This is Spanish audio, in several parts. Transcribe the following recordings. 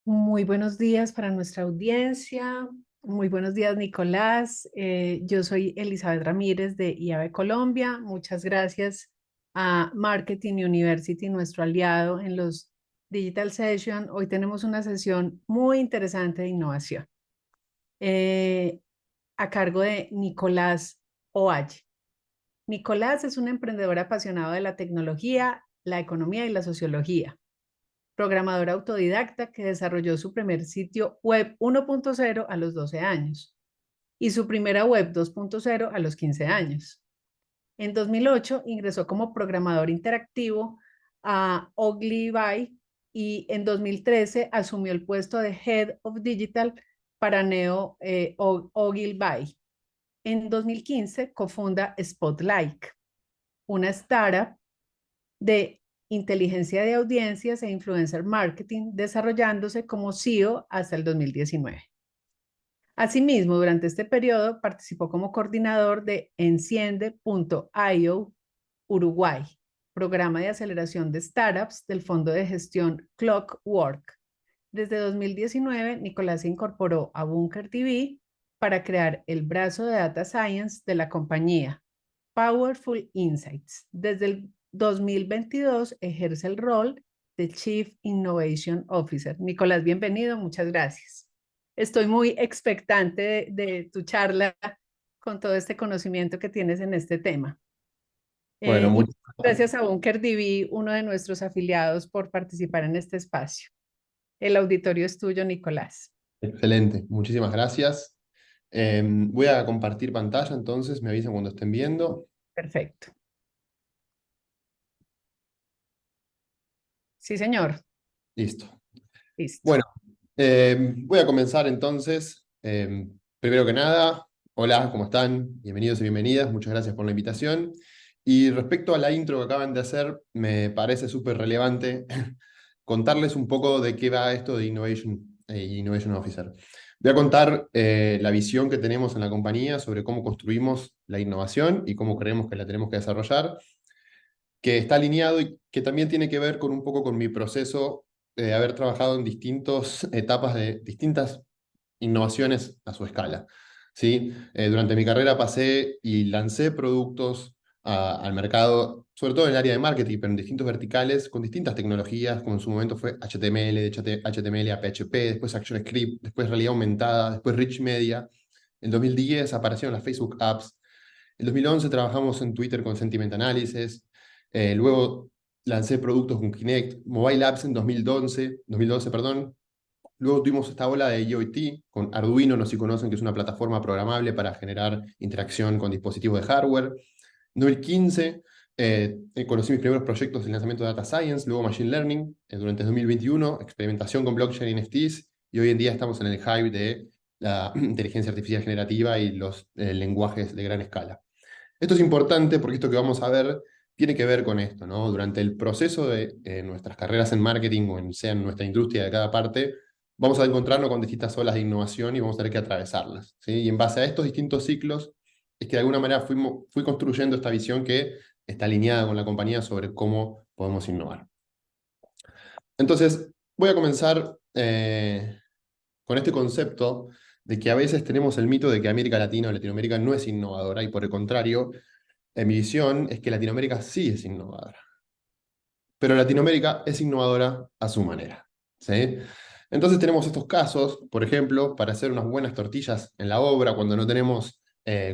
Muy buenos días para nuestra audiencia. Muy buenos días, Nicolás. Yo soy Elizabeth Ramírez de IAB Colombia. Muchas gracias a Marketing University, nuestro aliado en los Digital Session. Hoy tenemos una sesión muy interesante de innovación eh, a cargo de Nicolás Ovalle. Nicolás es un emprendedor apasionado de la tecnología, la economía y la sociología, programador autodidacta que desarrolló su primer sitio web 1.0 a los 12 años y su primera web 2.0 a los 15 años. En 2008 ingresó como programador interactivo a Ogilvy y en 2013 asumió el puesto de Head of Digital para Neo Ogilvy. En 2015 cofunda Spotlight, una startup de inteligencia de audiencias e influencer marketing, desarrollándose como CEO hasta el 2019. Asimismo, durante este periodo participó como coordinador de Enciende.io Uruguay, programa de aceleración de startups del fondo de gestión Clockwork. Desde 2019, Nicolás se incorporó a Bunker TV para crear el brazo de Data Science de la compañía, Powerful Insights. Desde el 2022 ejerce el rol de Chief Innovation Officer. Nicolás, bienvenido, muchas gracias. Estoy muy expectante de tu charla con todo este conocimiento que tienes en este tema. Bueno, Y muchas gracias a Bunker DB, uno de nuestros afiliados, por participar en este espacio. El auditorio es tuyo, Nicolás. excelente, muchísimas gracias. Voy a compartir pantalla, entonces me avisan cuando estén viendo. Perfecto. Sí, señor. Listo. Listo. Bueno, voy a comenzar entonces. Primero que nada, hola, ¿cómo están? Bienvenidos y bienvenidas, muchas gracias por la invitación. Y respecto a la intro que acaban de hacer, me parece súper relevante contarles un poco de qué va esto de Innovation Officer. Voy a contar la visión que tenemos en la compañía sobre cómo construimos la innovación y cómo creemos que la tenemos que desarrollar, que está alineado y que también tiene que ver con un poco con mi proceso de haber trabajado en distintas etapas de distintas innovaciones a su escala. ¿Sí? Durante mi carrera pasé y lancé productos al mercado, sobre todo en el área de marketing, pero en distintos verticales, con distintas tecnologías, como en su momento fue HTML, de HTML a PHP, después ActionScript, después realidad aumentada, después Rich Media. En 2010 aparecieron las Facebook Apps. En 2011 trabajamos en Twitter con Sentiment Analysis. Luego lancé productos con Kinect, Mobile Apps en 2012, perdón. Luego tuvimos esta ola de IoT con Arduino, no sé si conocen, que es una plataforma programable para generar interacción con dispositivos de hardware. En 2015 conocí mis primeros proyectos de lanzamiento de Data Science, luego Machine Learning. Durante 2021, experimentación con blockchain y NFTs. Y hoy en día estamos en el hype de la inteligencia artificial generativa y los lenguajes de gran escala. Esto es importante porque esto que vamos a ver tiene que ver con esto, ¿no? Durante el proceso de nuestras carreras en marketing o sea en nuestra industria de cada parte, vamos a encontrarnos con distintas olas de innovación y vamos a tener que atravesarlas, ¿sí? Y en base a estos distintos ciclos es que de alguna manera fui construyendo esta visión que está alineada con la compañía sobre cómo podemos innovar. Entonces, voy a comenzar con este concepto de que a veces tenemos el mito de que América Latina o Latinoamérica no es innovadora y por el contrario, mi visión es que Latinoamérica sí es innovadora, pero Latinoamérica es innovadora a su manera, ¿sí? Entonces tenemos estos casos, por ejemplo, para hacer unas buenas tortillas en la obra cuando no tenemos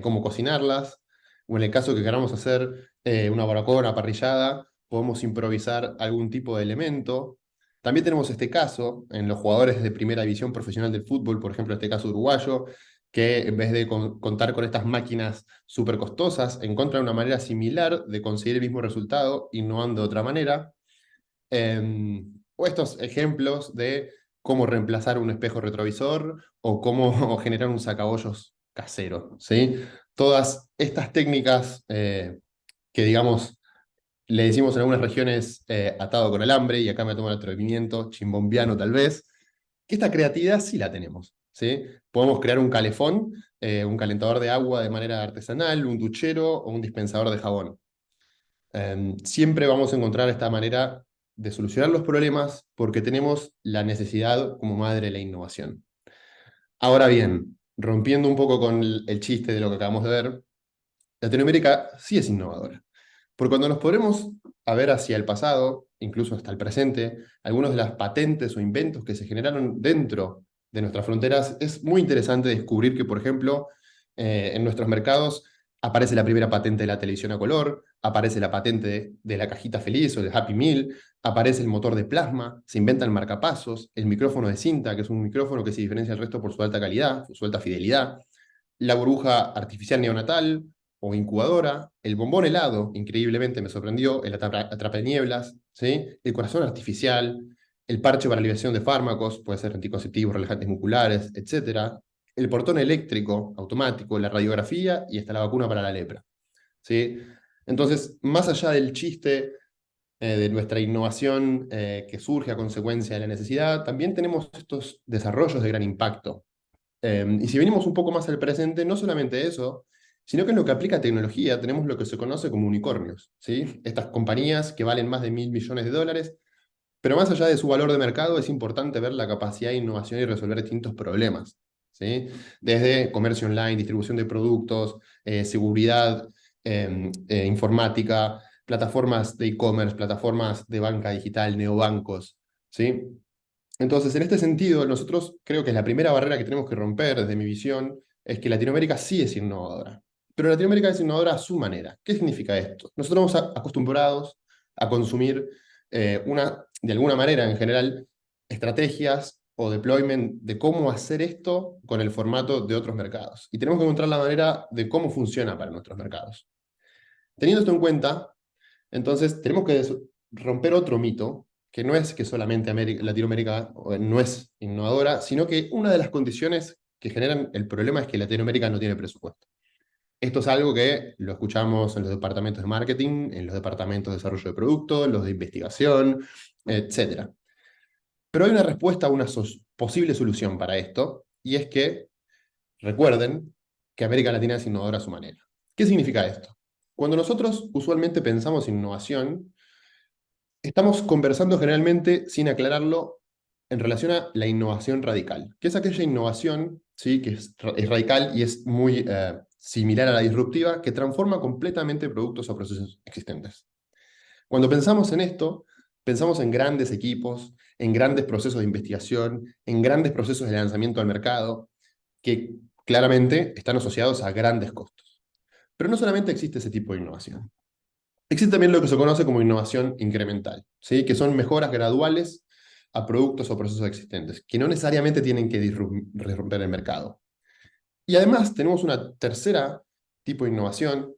cómo cocinarlas, o en el caso que queramos hacer una barbacoa, una parrillada, podemos improvisar algún tipo de elemento. También tenemos este caso en los jugadores de primera división profesional del fútbol, por ejemplo, este caso uruguayo, que en vez de contar con estas máquinas súper costosas, encuentran una manera similar de conseguir el mismo resultado, innovando de otra manera. O estos ejemplos de cómo reemplazar un espejo retrovisor o cómo generar un sacabollos casero, ¿sí? Todas estas técnicas que, digamos, le decimos en algunas regiones atado con alambre, y acá me tomo el atrevimiento, chimbombiano tal vez, que esta creatividad sí la tenemos, ¿sí? Podemos crear un calefón, un calentador de agua de manera artesanal, un duchero o un dispensador de jabón. Siempre vamos a encontrar esta manera de solucionar los problemas porque tenemos la necesidad como madre de la innovación. Ahora bien, rompiendo un poco con el chiste de lo que acabamos de ver, Latinoamérica sí es innovadora. Porque cuando nos ponemos a ver hacia el pasado, incluso hasta el presente, algunas de las patentes o inventos que se generaron dentro de nuestras fronteras, es muy interesante descubrir que, por ejemplo, en nuestros mercados aparece la primera patente de la televisión a color, aparece la patente de la cajita feliz o del Happy Meal, aparece el motor de plasma, se inventa el marcapasos, el micrófono de cinta, que es un micrófono que se diferencia del resto por su alta calidad, su alta fidelidad, la burbuja artificial neonatal o incubadora, el bombón helado, increíblemente me sorprendió, el atrapanieblas, ¿sí? El corazón artificial, el parche para aliviación de fármacos, puede ser anticonceptivos, relajantes musculares, etcétera, el portón eléctrico automático, la radiografía y hasta la vacuna para la lepra, ¿sí? Entonces, más allá del chiste de nuestra innovación que surge a consecuencia de la necesidad, también tenemos estos desarrollos de gran impacto. Y si venimos un poco más al presente, no solamente eso, sino que en lo que aplica a tecnología tenemos lo que se conoce como unicornios, ¿sí? Estas compañías que valen más de $1.000 millones, pero más allá de su valor de mercado es importante ver la capacidad de innovación y resolver distintos problemas, ¿sí? Desde comercio online, distribución de productos, seguridad informática, plataformas de e-commerce, plataformas de banca digital, neobancos, ¿sí? Entonces, en este sentido, nosotros creo que la primera barrera que tenemos que romper, desde mi visión, es que Latinoamérica sí es innovadora. Pero Latinoamérica es innovadora a su manera. ¿Qué significa esto? Nosotros estamos acostumbrados a consumir de alguna manera en general, estrategias o deployment de cómo hacer esto con el formato de otros mercados. Y tenemos que encontrar la manera de cómo funciona para nuestros mercados. Teniendo esto en cuenta, entonces, tenemos que romper otro mito, que no es que solamente Latinoamérica no es innovadora, sino que una de las condiciones que generan el problema es que Latinoamérica no tiene presupuesto. Esto es algo que lo escuchamos en los departamentos de marketing, en los departamentos de desarrollo de productos, los de investigación, etc. Pero hay una respuesta, una posible solución para esto, y es que recuerden que América Latina es innovadora a su manera. ¿Qué significa esto? Cuando nosotros usualmente pensamos en innovación, estamos conversando generalmente, sin aclararlo, en relación a la innovación radical, que es aquella innovación, ¿sí? Que es radical y es muy similar a la disruptiva, que transforma completamente productos o procesos existentes. Cuando pensamos en esto, pensamos en grandes equipos, en grandes procesos de investigación, en grandes procesos de lanzamiento al mercado, que claramente están asociados a grandes costos. Pero no solamente existe ese tipo de innovación. Existe también lo que se conoce como innovación incremental, ¿sí? Que son mejoras graduales a productos o procesos existentes, que no necesariamente tienen que disrumpir el mercado. Y además tenemos una tercera tipo de innovación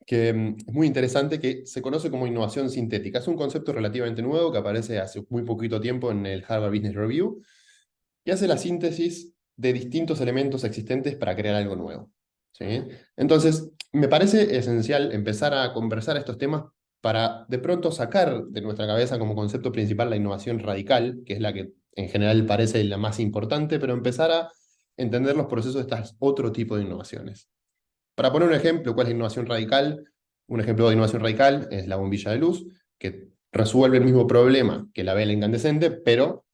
que es muy interesante, que se conoce como innovación sintética. Es un concepto relativamente nuevo que aparece hace muy poquito tiempo en el Harvard Business Review, que hace la síntesis de distintos elementos existentes para crear algo nuevo, ¿sí? Entonces, me parece esencial empezar a conversar estos temas para de pronto sacar de nuestra cabeza como concepto principal la innovación radical, que es la que en general parece la más importante, pero empezar a entender los procesos de estas otro tipo de innovaciones. Para poner un ejemplo, ¿cuál es la innovación radical? Un ejemplo de innovación radical es la bombilla de luz, que resuelve el mismo problema que la vela incandescente, pero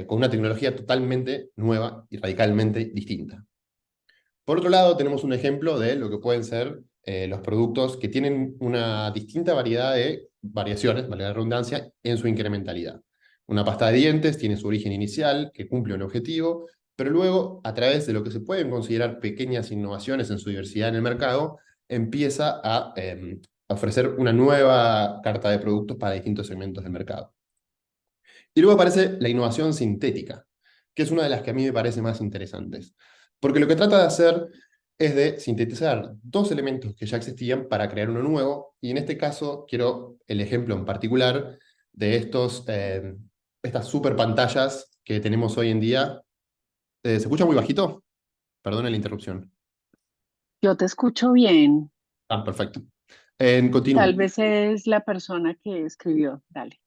con una tecnología totalmente nueva y radicalmente distinta. Por otro lado, tenemos un ejemplo de lo que pueden ser los productos que tienen una distinta variedad de variaciones, vale la redundancia, en su incrementalidad. Una pasta de dientes tiene su origen inicial, que cumple un objetivo, pero luego, a través de lo que se pueden considerar pequeñas innovaciones en su diversidad en el mercado, empieza a ofrecer una nueva carta de productos para distintos segmentos del mercado. Y luego aparece la innovación sintética, que es una de las que a mí me parece más interesantes. Porque lo que trata de hacer es de sintetizar dos elementos que ya existían para crear uno nuevo, y en este caso quiero el ejemplo en particular de estas super pantallas que tenemos hoy en día. ¿Se escucha muy bajito? Perdona la interrupción. Yo te escucho bien. Ah, perfecto. Tal Continúo. vez es la persona que escribió. Dale.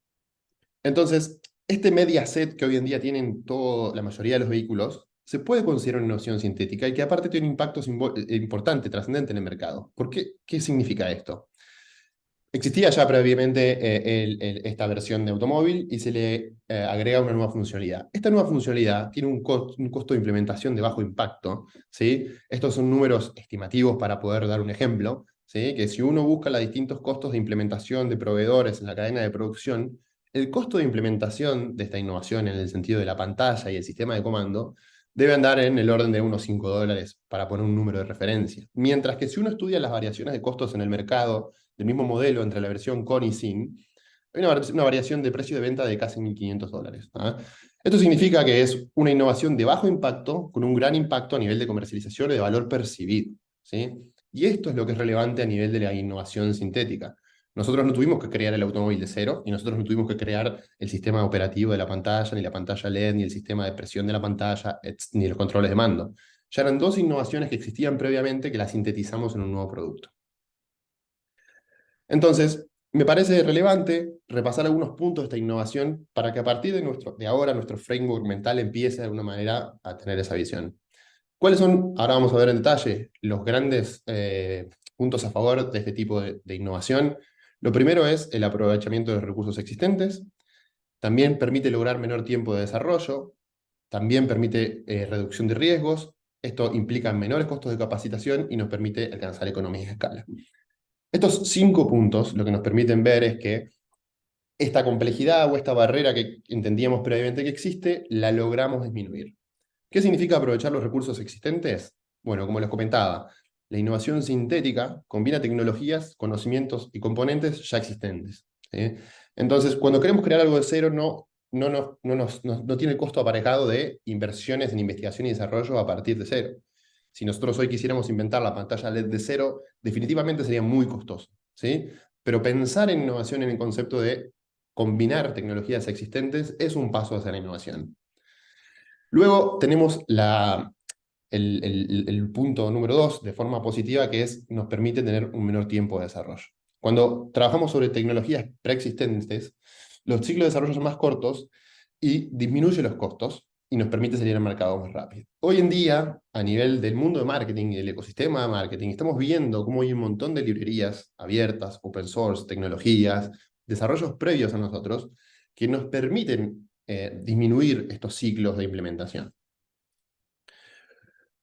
Entonces, este media set que hoy en día tienen la mayoría de los vehículos, se puede considerar una innovación sintética y que aparte tiene un impacto importante, trascendente en el mercado. ¿Por qué? ¿Qué significa esto? Existía ya previamente esta versión de automóvil y se le agrega una nueva funcionalidad. Esta nueva funcionalidad tiene un costo de implementación de bajo impacto, ¿sí? Estos son números estimativos para poder dar un ejemplo, ¿sí? Que si uno busca los distintos costos de implementación de proveedores en la cadena de producción, el costo de implementación de esta innovación en el sentido de la pantalla y el sistema de comando debe andar en el orden de unos $5 para poner un número de referencia. Mientras que si uno estudia las variaciones de costos en el mercado del mismo modelo entre la versión con y sin, hay una variación de precio de venta de casi $1.500. ¿Ah? Esto significa que es una innovación de bajo impacto con un gran impacto a nivel de comercialización y de valor percibido, ¿sí? Y esto es lo que es relevante a nivel de la innovación sintética. Nosotros no tuvimos que crear el automóvil de cero, y nosotros no tuvimos que crear el sistema operativo de la pantalla, ni la pantalla LED, ni el sistema de presión de la pantalla, ni los controles de mando. Ya eran dos innovaciones que existían previamente que las sintetizamos en un nuevo producto. Entonces, me parece relevante repasar algunos puntos de esta innovación para que a partir de ahora nuestro framework mental empiece de alguna manera a tener esa visión. ¿Cuáles son, ahora vamos a ver en detalle, los grandes puntos a favor de este tipo de innovación? Lo primero es el aprovechamiento de los recursos existentes, también permite lograr menor tiempo de desarrollo, también permite reducción de riesgos, esto implica menores costos de capacitación y nos permite alcanzar economías de escala. Estos 5 puntos lo que nos permiten ver es que esta complejidad o esta barrera que entendíamos previamente que existe, la logramos disminuir. ¿Qué significa aprovechar los recursos existentes? Bueno, como les comentaba, la innovación sintética combina tecnologías, conocimientos y componentes ya existentes, ¿sí? Entonces, cuando queremos crear algo de cero, no tiene el costo aparejado de inversiones en investigación y desarrollo a partir de cero. Si nosotros hoy quisiéramos inventar la pantalla LED de cero, definitivamente sería muy costoso, ¿sí? Pero pensar en innovación en el concepto de combinar tecnologías existentes es un paso hacia la innovación. Luego tenemos el punto número 2 de forma positiva, que nos permite tener un menor tiempo de desarrollo. Cuando trabajamos sobre tecnologías preexistentes, los ciclos de desarrollo son más cortos y disminuye los costos y nos permite salir al mercado más rápido. Hoy en día, a nivel del mundo de marketing y del ecosistema de marketing, estamos viendo cómo hay un montón de librerías abiertas, open source, tecnologías, desarrollos previos a nosotros, que nos permiten disminuir estos ciclos de implementación.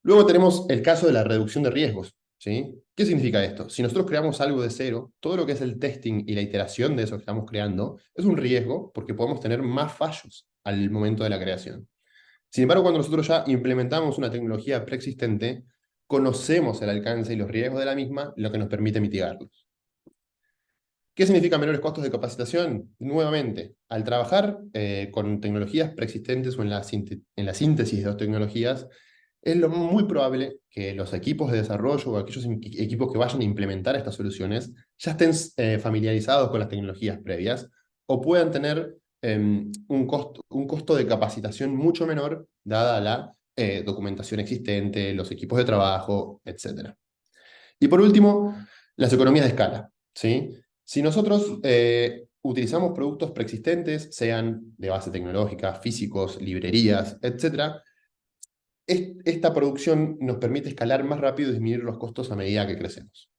Luego tenemos el caso de la reducción de riesgos, ¿sí? ¿Qué significa esto? Si nosotros creamos algo de cero, todo lo que es el testing y la iteración de eso que estamos creando es un riesgo porque podemos tener más fallos al momento de la creación. Sin embargo, cuando nosotros ya implementamos una tecnología preexistente, conocemos el alcance y los riesgos de la misma, lo que nos permite mitigarlos. ¿Qué significa menores costos de capacitación? Nuevamente, al trabajar con tecnologías preexistentes o en la síntesis de dos tecnologías, es muy probable que los equipos de desarrollo o aquellos equipos que vayan a implementar estas soluciones ya estén familiarizados con las tecnologías previas o puedan tener un costo de capacitación mucho menor dada la documentación existente, los equipos de trabajo, etc. Y por último, las economías de escala, ¿sí? Si nosotros utilizamos productos preexistentes, sean de base tecnológica, físicos, librerías, etc., esta producción nos permite escalar más rápido y disminuir los costos a medida que crecemos.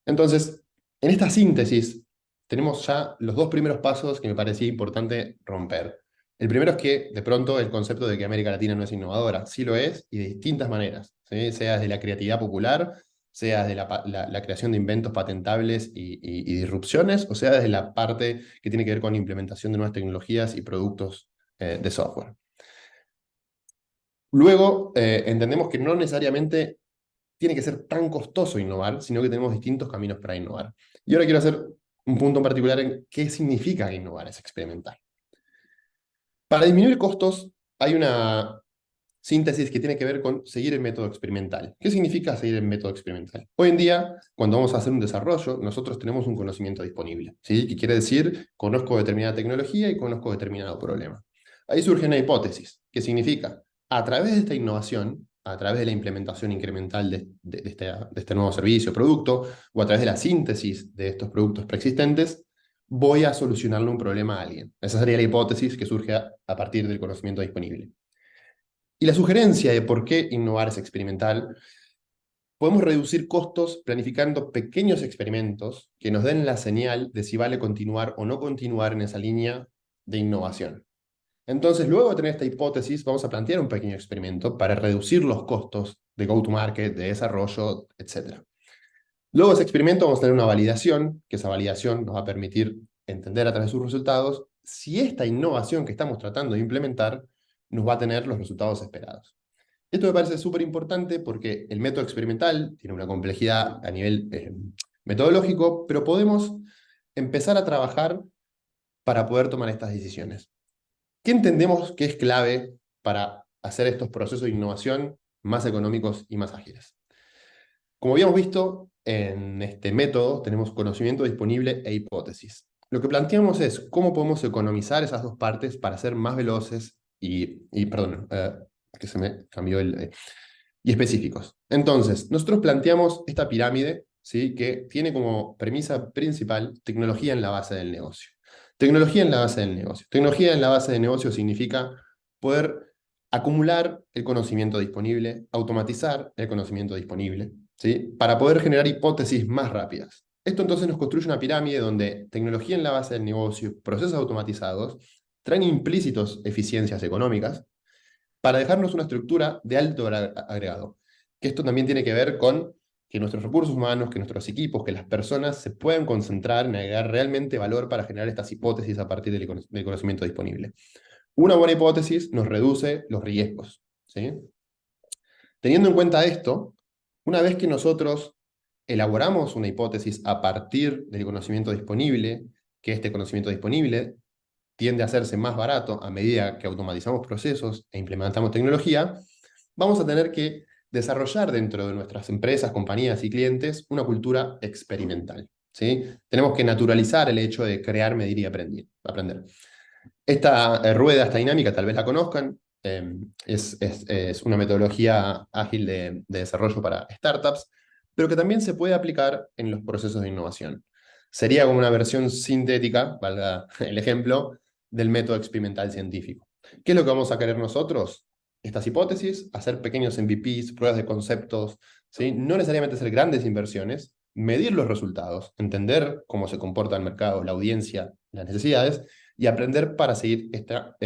Entonces, en esta síntesis, tenemos ya los 2 primeros pasos que me parecía importante romper. El primero es que, de pronto, el concepto de que América Latina no es innovadora. Sí lo es, y de distintas maneras, ¿sí? Sea desde la creatividad popular, sea desde la creación de inventos patentables y disrupciones, o sea desde la parte que tiene que ver con la implementación de nuevas tecnologías y productos de software. Luego, entendemos que no necesariamente tiene que ser tan costoso innovar, sino que tenemos distintos caminos para innovar. Y ahora quiero hacer un punto en particular en qué significa innovar, es experimentar. Para disminuir costos, hay una síntesis que tiene que ver con seguir el método experimental. ¿Qué significa seguir el método experimental? Hoy en día, cuando vamos a hacer un desarrollo, nosotros tenemos un conocimiento disponible, ¿sí? Que quiere decir, conozco determinada tecnología y conozco determinado problema. Ahí surge una hipótesis, que significa, a través de esta innovación, a través de la implementación incremental de este nuevo servicio o producto, o a través de la síntesis de estos productos preexistentes, voy a solucionarle un problema a alguien. Esa sería la hipótesis que surge a partir del conocimiento disponible. Y la sugerencia de por qué innovar es experimental Podemos reducir costos planificando pequeños experimentos que nos den la señal de si vale continuar o no continuar en esa línea de innovación. Entonces, luego de tener esta hipótesis, vamos a plantear un pequeño experimento para reducir los costos de go-to-market, de desarrollo, etc. Luego de ese experimento vamos a tener una validación, que esa validación nos va a permitir entender a través de sus resultados si esta innovación que estamos tratando de implementar nos va a tener los resultados esperados. Esto me parece súper importante porque el método experimental tiene una complejidad a nivel metodológico, pero podemos empezar a trabajar para poder tomar estas decisiones. ¿Qué entendemos que es clave para hacer estos procesos de innovación más económicos y más ágiles? Como habíamos visto, en este método tenemos conocimiento disponible e hipótesis. Lo que planteamos es cómo podemos economizar esas dos partes para ser más veloces perdón, que se me cambió y específicos. Entonces, nosotros planteamos esta pirámide, ¿sí?, que tiene como premisa principal tecnología en la base del negocio. Tecnología en la base del negocio. Tecnología en la base del negocio significa poder acumular el conocimiento disponible, automatizar el conocimiento disponible, ¿sí?, para poder generar hipótesis más rápidas. Esto entonces nos construye una pirámide donde tecnología en la base del negocio, procesos automatizados, traen implícitos eficiencias económicas para dejarnos una estructura de alto agregado. Que esto también tiene que ver con que nuestros recursos humanos, que nuestros equipos, que las personas se puedan concentrar en agregar realmente valor para generar estas hipótesis a partir del conocimiento disponible. Una buena hipótesis nos reduce los riesgos, ¿sí? Teniendo en cuenta esto, una vez que nosotros elaboramos una hipótesis a partir del conocimiento disponible, que este conocimiento disponible tiende a hacerse más barato a medida que automatizamos procesos e implementamos tecnología, vamos a tener que desarrollar dentro de nuestras empresas, compañías y clientes una cultura experimental, ¿sí? Tenemos que naturalizar el hecho de crear, medir y aprender. Esta rueda, esta dinámica, tal vez la conozcan, es una metodología ágil de desarrollo para startups, pero que también se puede aplicar en los procesos de innovación. Sería como una versión sintética, valga el ejemplo, del método experimental científico. ¿Qué es lo que vamos a querer nosotros? Estas hipótesis, hacer pequeños MVPs, pruebas de conceptos, ¿sí? No necesariamente hacer grandes inversiones, medir los resultados, entender cómo se comporta el mercado, la audiencia, las necesidades, y aprender para seguir esta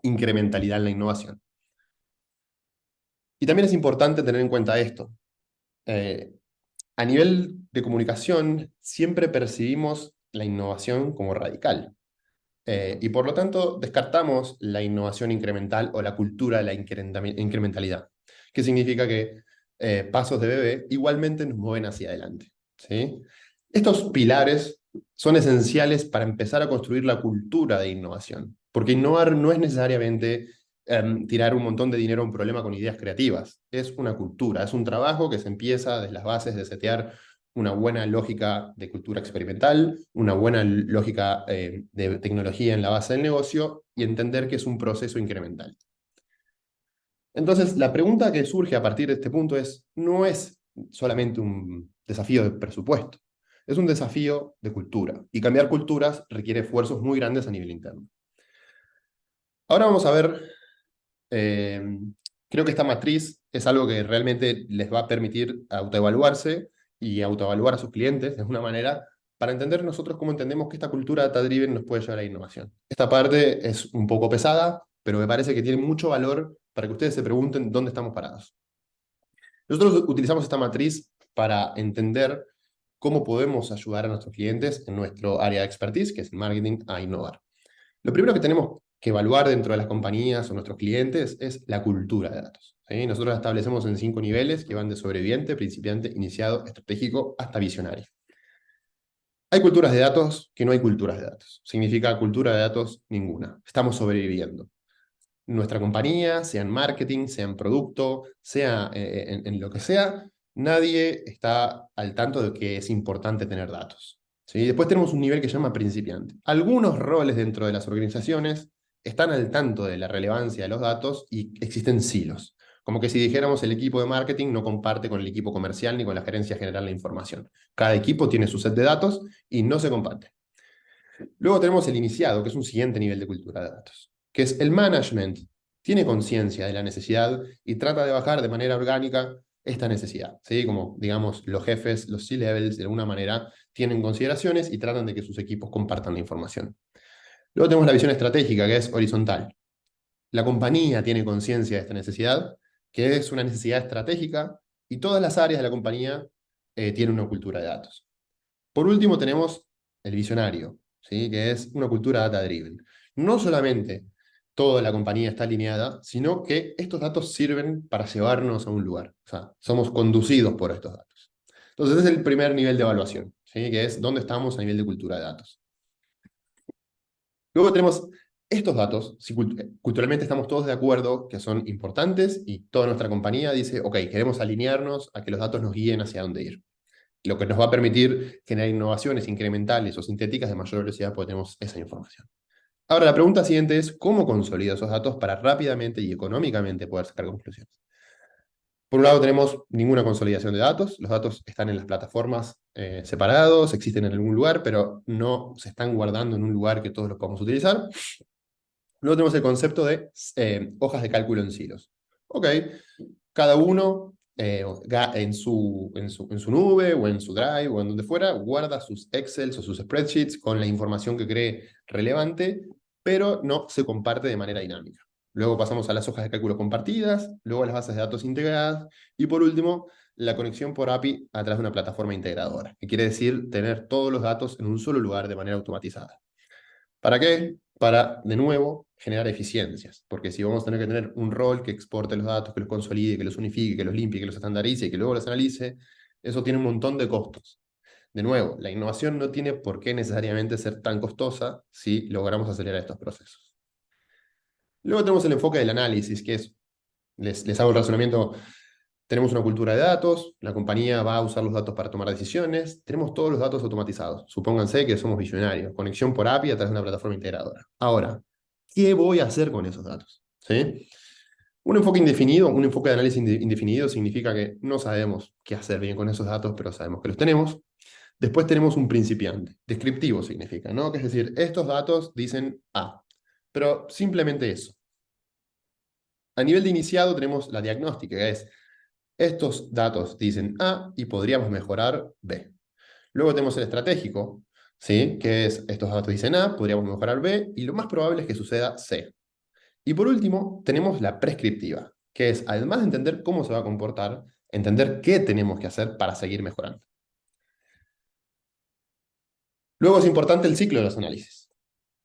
incrementalidad en la innovación. Y también es importante tener en cuenta esto. A nivel de comunicación, siempre percibimos la innovación como radical. Y por lo tanto, descartamos la innovación incremental o la cultura de la incrementalidad, que significa que pasos de bebé igualmente nos mueven hacia adelante, ¿sí? Estos pilares son esenciales para empezar a construir la cultura de innovación, porque innovar no es necesariamente tirar un montón de dinero a un problema con ideas creativas, es una cultura, es un trabajo que se empieza desde las bases de setear una buena lógica de cultura experimental, una buena lógica de tecnología en la base del negocio y entender que es un proceso incremental. Entonces, la pregunta que surge a partir de este punto no es solamente un desafío de presupuesto, es un desafío de cultura, y cambiar culturas requiere esfuerzos muy grandes a nivel interno. Ahora vamos a ver, creo que esta matriz es algo que realmente les va a permitir autoevaluarse y autoevaluar a sus clientes de alguna manera para entender nosotros cómo entendemos que esta cultura data-driven nos puede llevar a la innovación. Esta parte es un poco pesada, pero me parece que tiene mucho valor para que ustedes se pregunten dónde estamos parados. Nosotros utilizamos esta matriz para entender cómo podemos ayudar a nuestros clientes en nuestro área de expertise, que es el marketing, a innovar. Lo primero que tenemos que evaluar dentro de las compañías o nuestros clientes es la cultura de datos, ¿sí? Nosotros la establecemos en 5 niveles que van de sobreviviente, principiante, iniciado, estratégico, hasta visionario. Hay culturas de datos que no hay culturas de datos. Significa cultura de datos ninguna. Estamos sobreviviendo. Nuestra compañía, sea en marketing, sea en producto, sea en lo que sea, nadie está al tanto de que es importante tener datos, ¿sí? Después tenemos un nivel que se llama principiante. Algunos roles dentro de las organizaciones están al tanto de la relevancia de los datos y existen silos. Como que si dijéramos el equipo de marketing no comparte con el equipo comercial ni con la gerencia general la información. Cada equipo tiene su set de datos y no se comparte. Luego tenemos el iniciado, que es un siguiente nivel de cultura de datos, que es el management. Tiene conciencia de la necesidad y trata de bajar de manera orgánica esta necesidad, ¿sí? Como, digamos, los jefes, los C-levels, de alguna manera, tienen consideraciones y tratan de que sus equipos compartan la información. Luego tenemos la visión estratégica, que es horizontal. La compañía tiene conciencia de esta necesidad, que es una necesidad estratégica, y todas las áreas de la compañía tienen una cultura de datos. Por último, tenemos el visionario, ¿sí? Que es una cultura data-driven. No solamente toda la compañía está alineada, sino que estos datos sirven para llevarnos a un lugar. O sea, somos conducidos por estos datos. Entonces, ese es el primer nivel de evaluación, ¿sí? Que es dónde estamos a nivel de cultura de datos. Luego tenemos estos datos, si culturalmente estamos todos de acuerdo que son importantes y toda nuestra compañía dice, ok, queremos alinearnos a que los datos nos guíen hacia dónde ir. Lo que nos va a permitir generar innovaciones incrementales o sintéticas de mayor velocidad porque tenemos esa información. Ahora, la pregunta siguiente es, ¿cómo consolido esos datos para rápidamente y económicamente poder sacar conclusiones? Por un lado tenemos ninguna consolidación de datos, los datos están en las plataformas separados, existen en algún lugar, pero no se están guardando en un lugar que todos los podamos utilizar. Luego tenemos el concepto de hojas de cálculo en silos. Ok, cada uno en su nube o en su Drive o en donde fuera, guarda sus Excels o sus spreadsheets con la información que cree relevante, pero no se comparte de manera dinámica. Luego pasamos a las hojas de cálculo compartidas, luego a las bases de datos integradas, y por último, la conexión por API a través de una plataforma integradora, que quiere decir tener todos los datos en un solo lugar de manera automatizada. ¿Para qué? Para, de nuevo, generar eficiencias. Porque si vamos a tener que tener un rol que exporte los datos, que los consolide, que los unifique, que los limpie, que los estandarice y que luego los analice, eso tiene un montón de costos. De nuevo, la innovación no tiene por qué necesariamente ser tan costosa si logramos acelerar estos procesos. Luego tenemos el enfoque del análisis, que es, les hago el razonamiento. Tenemos una cultura de datos, la compañía va a usar los datos para tomar decisiones, tenemos todos los datos automatizados. Supónganse que somos visionarios, conexión por API a través de una plataforma integradora. Ahora, ¿qué voy a hacer con esos datos? ¿Sí? Un enfoque indefinido, un enfoque de análisis indefinido significa que no sabemos qué hacer bien con esos datos, pero sabemos que los tenemos. Después tenemos un principiante. Descriptivo significa, ¿no? Que es decir, estos datos dicen A, pero simplemente eso. A nivel de iniciado tenemos la diagnóstica, que es estos datos dicen A y podríamos mejorar B. Luego tenemos el estratégico, ¿sí? Que es estos datos dicen A, podríamos mejorar B, y lo más probable es que suceda C. Y por último, tenemos la prescriptiva, que es, además de entender cómo se va a comportar, entender qué tenemos que hacer para seguir mejorando. Luego es importante el ciclo de los análisis,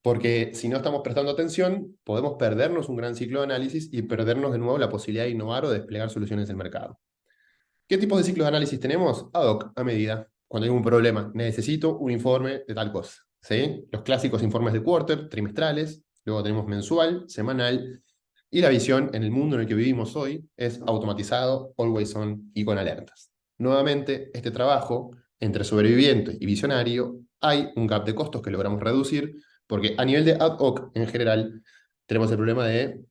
porque si no estamos prestando atención, podemos perdernos un gran ciclo de análisis y perdernos de nuevo la posibilidad de innovar o desplegar soluciones en el mercado. ¿Qué tipos de ciclos de análisis tenemos? Ad hoc, a medida. Cuando hay un problema, necesito un informe de tal cosa. ¿Sí? Los clásicos informes de quarter, trimestrales, luego tenemos mensual, semanal, y la visión en el mundo en el que vivimos hoy es automatizado, always on y con alertas. Nuevamente, este trabajo entre sobreviviente y visionario, hay un gap de costos que logramos reducir, porque a nivel de ad hoc en general, tenemos el problema de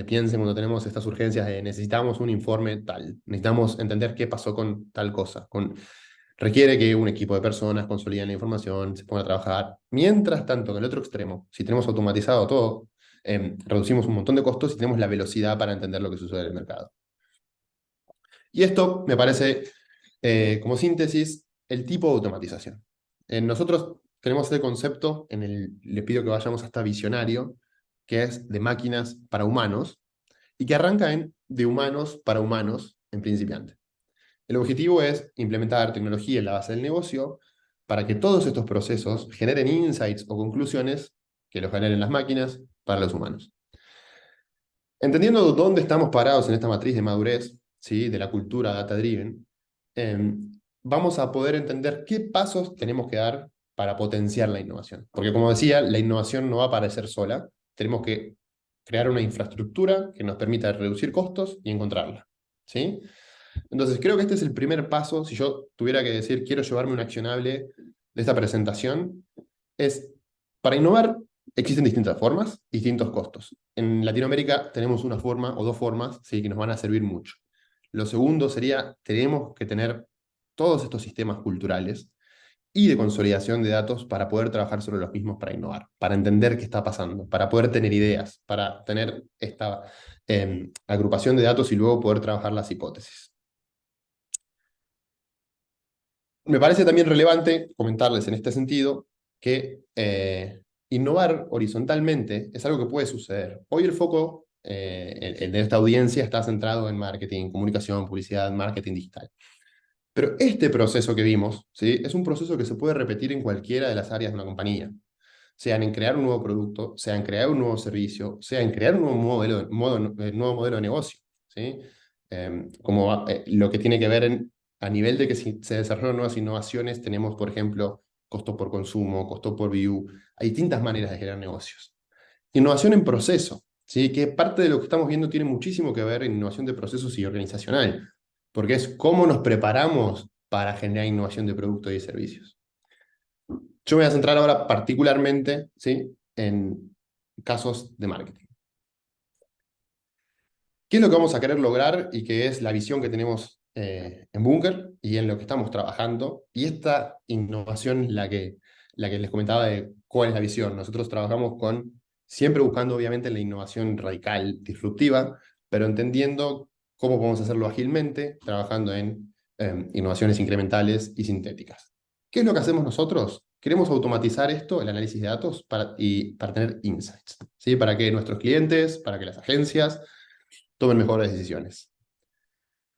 piensen cuando tenemos estas urgencias de necesitamos un informe tal, necesitamos entender qué pasó con tal cosa. Requiere que un equipo de personas consoliden la información, se ponga a trabajar. Mientras tanto, en el otro extremo, si tenemos automatizado todo, reducimos un montón de costos y tenemos la velocidad para entender lo que sucede en el mercado. Y esto me parece, como síntesis, el tipo de automatización. Nosotros tenemos este concepto, le pido que vayamos hasta visionario, que es de máquinas para humanos, y que arranca en de humanos para humanos en principiante. El objetivo es implementar tecnología en la base del negocio para que todos estos procesos generen insights o conclusiones que los generen las máquinas para los humanos. Entendiendo dónde estamos parados en esta matriz de madurez, ¿sí? De la cultura data-driven, vamos a poder entender qué pasos tenemos que dar para potenciar la innovación. Porque como decía, la innovación no va a aparecer sola, tenemos que crear una infraestructura que nos permita reducir costos y encontrarla. ¿Sí? Entonces, creo que este es el primer paso. Si yo tuviera que decir, quiero llevarme un accionable de esta presentación, es, para innovar existen distintas formas, distintos costos. En Latinoamérica tenemos una forma o dos formas, ¿sí? Que nos van a servir mucho. Lo segundo sería, tenemos que tener todos estos sistemas culturales y de consolidación de datos para poder trabajar sobre los mismos para innovar, para entender qué está pasando, para poder tener ideas, para tener esta agrupación de datos y luego poder trabajar las hipótesis. Me parece también relevante comentarles en este sentido que innovar horizontalmente es algo que puede suceder. Hoy el foco el de esta audiencia está centrado en marketing, comunicación, publicidad, marketing digital. Pero este proceso que vimos, ¿sí? Es un proceso que se puede repetir en cualquiera de las áreas de una compañía, sea en crear un nuevo producto, sea en crear un nuevo servicio, sea en crear un nuevo nuevo modelo de negocio, ¿sí? Como lo que tiene que ver a nivel de que si se desarrollan nuevas innovaciones, tenemos, por ejemplo, costo por consumo, costo por view, hay distintas maneras de generar negocios. Innovación en proceso, ¿sí? Que parte de lo que estamos viendo tiene muchísimo que ver en innovación de procesos y organizacional, porque es cómo nos preparamos para generar innovación de productos y de servicios. Yo me voy a centrar ahora particularmente, ¿sí? En casos de marketing. ¿Qué es lo que vamos a querer lograr y qué es la visión que tenemos en Bunker y en lo que estamos trabajando? Y esta innovación, la que les comentaba de cuál es la visión. Nosotros trabajamos siempre buscando obviamente la innovación radical, disruptiva, pero entendiendo cómo podemos hacerlo ágilmente, trabajando en innovaciones incrementales y sintéticas. ¿Qué es lo que hacemos nosotros? Queremos automatizar esto, el análisis de datos, para tener insights, ¿sí? Para que nuestros clientes, para que las agencias tomen mejores decisiones.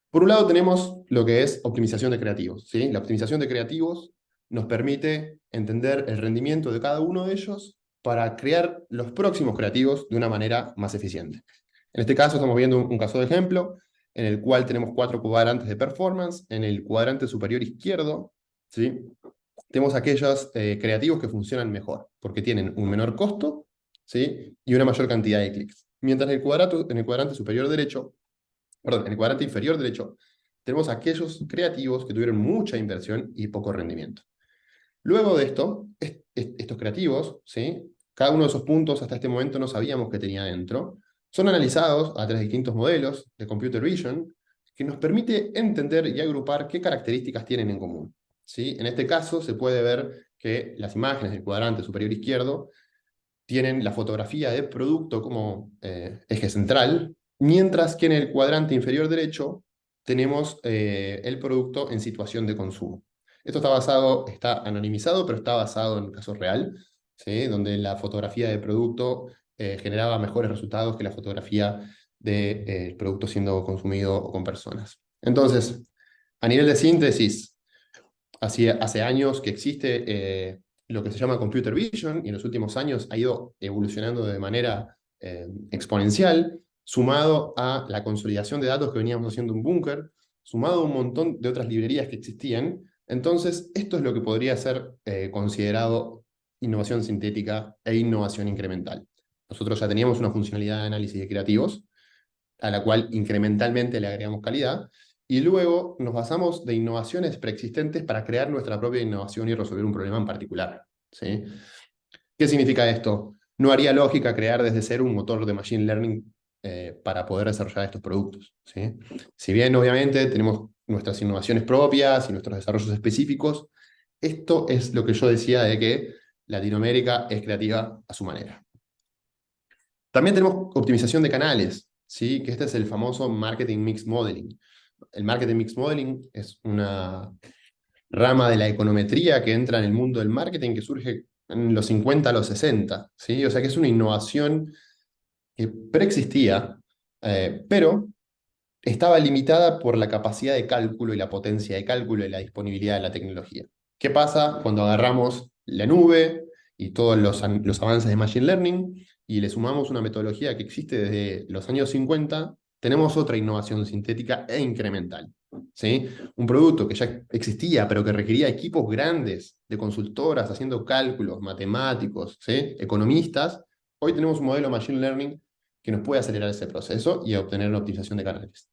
Por un lado tenemos lo que es optimización de creativos, ¿sí? La optimización de creativos nos permite entender el rendimiento de cada uno de ellos para crear los próximos creativos de una manera más eficiente. En este caso estamos viendo un caso de ejemplo en el cual tenemos 4 cuadrantes de performance. En el cuadrante superior izquierdo, ¿sí? Tenemos aquellos creativos que funcionan mejor, porque tienen un menor costo, ¿sí? Y una mayor cantidad de clics. Mientras en el cuadrante superior derecho, perdón, en el cuadrante inferior derecho, tenemos aquellos creativos que tuvieron mucha inversión y poco rendimiento. Luego de esto, estos creativos, ¿sí? Cada uno de esos puntos hasta este momento no sabíamos que tenía dentro, son analizados a 3 distintos modelos de Computer Vision que nos permite entender y agrupar qué características tienen en común, ¿sí? En este caso se puede ver que las imágenes del cuadrante superior izquierdo tienen la fotografía de producto como eje central, mientras que en el cuadrante inferior derecho tenemos el producto en situación de consumo. Esto está anonimizado, pero está basado en un caso real, ¿sí? Donde la fotografía de producto generaba mejores resultados que la fotografía del producto siendo consumido con personas. Entonces, a nivel de síntesis, hace años que existe lo que se llama Computer Vision y en los últimos años ha ido evolucionando de manera exponencial, sumado a la consolidación de datos que veníamos haciendo en Bunker, sumado a un montón de otras librerías que existían. Entonces, esto es lo que podría ser considerado innovación sintética e innovación incremental. Nosotros ya teníamos una funcionalidad de análisis de creativos, a la cual incrementalmente le agregamos calidad, y luego nos basamos de innovaciones preexistentes para crear nuestra propia innovación y resolver un problema en particular, ¿sí? ¿Qué significa esto? No haría lógica crear desde cero un motor de Machine Learning para poder desarrollar estos productos, ¿sí? Si bien obviamente tenemos nuestras innovaciones propias y nuestros desarrollos específicos, esto es lo que yo decía de que Latinoamérica es creativa a su manera. También tenemos optimización de canales, ¿sí? Que este es el famoso Marketing Mix Modeling. El Marketing Mix Modeling es una rama de la econometría que entra en el mundo del marketing que surge en los 50 a los 60, ¿sí? O sea que es una innovación que preexistía, pero estaba limitada por la capacidad de cálculo y la potencia de cálculo y la disponibilidad de la tecnología. ¿Qué pasa cuando agarramos la nube y todos los avances de Machine Learning y le sumamos una metodología que existe desde los años 50? Tenemos otra innovación sintética e incremental, ¿sí? Un producto que ya existía, pero que requería equipos grandes de consultoras haciendo cálculos, matemáticos, ¿sí? Economistas. Hoy tenemos un modelo Machine Learning que nos puede acelerar ese proceso y obtener una optimización de canales.